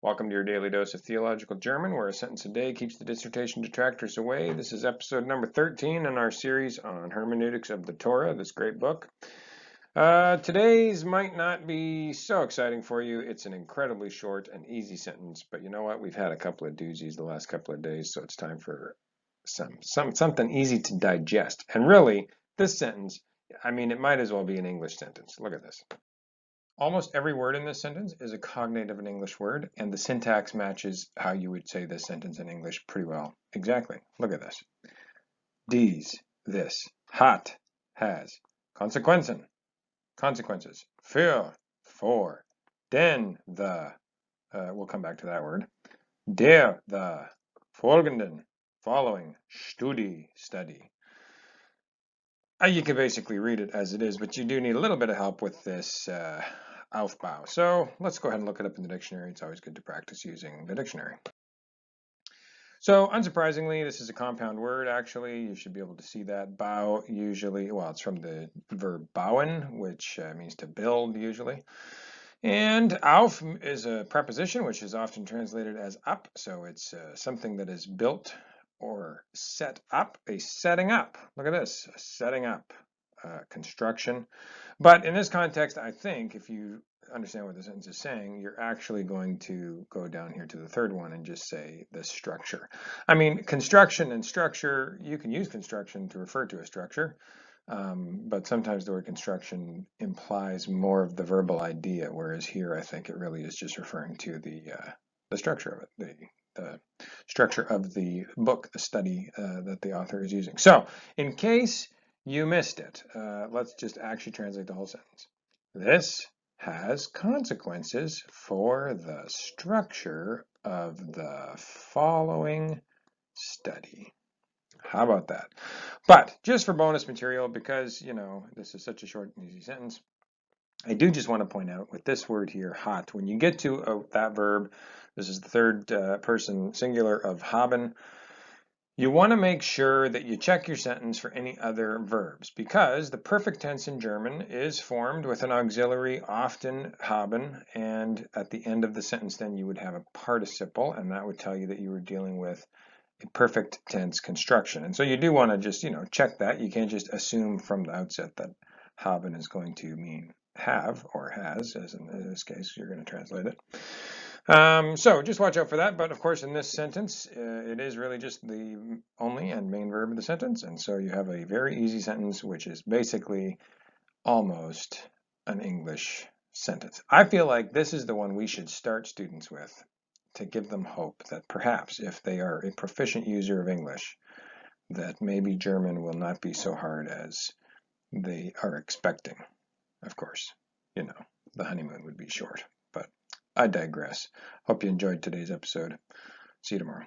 Welcome to your daily dose of Theological German, where a sentence a day keeps the dissertation detractors away. This is episode number 13 in our series on Hermeneutics of the Torah, this great book. Today's might not be so exciting for you. It's an incredibly short and easy sentence, but you know what? We've had a couple of doozies the last couple of days, so it's time for something easy to digest. And really, this sentence, it might as well be an English sentence. Look at this. Almost every word in this sentence is a cognate of an English word, and the syntax matches how you would say this sentence in English pretty well. Exactly. Look at this. Dies, this. Hat, has. Konsequenzen, consequences. Für, for. Den, the. We'll come back to that word. Der, the. Folgenden, following. Studie, study. You can basically read it as it is, but you do need a little bit of help with this Aufbau. So let's go ahead and look it up in the dictionary. It's always good to practice using the dictionary. So unsurprisingly, this is a compound word, actually. You should be able to see that. Bau usually, well, it's from the verb bauen, which means to build usually. And auf is a preposition, which is often translated as up. So it's something that is built or set up, a setting up. Look at this, a setting up, construction. But in this context, I think if you understand what the sentence is saying, you're actually going to go down here to the third one and just say the structure. Construction and structure, you can use construction to refer to a structure, but sometimes the word construction implies more of the verbal idea, whereas here I think it really is just referring to the structure of it, the structure of the book, the study that the author is using. So in case you missed it, let's just actually translate the whole sentence. This has consequences for the structure of the following study. How about that? But just for bonus material, because, this is such a short and easy sentence, I do just want to point out with this word here, hat, when you get to that verb, this is the third person singular of haben, you want to make sure that you check your sentence for any other verbs, because the perfect tense in German is formed with an auxiliary, often haben, and at the end of the sentence then you would have a participle, and that would tell you that you were dealing with a perfect tense construction. And so you do want to just, check that. You can't just assume from the outset that haben is going to mean have or has, as in this case, you're going to translate it. So just watch out for that. But of course, in this sentence, it is really just the only and main verb of the sentence. And so you have a very easy sentence, which is basically almost an English sentence. I feel like this is the one we should start students with to give them hope that perhaps if they are a proficient user of English, that maybe German will not be so hard as they are expecting. Of course, the honeymoon would be short, but I digress. Hope you enjoyed today's episode. See you tomorrow.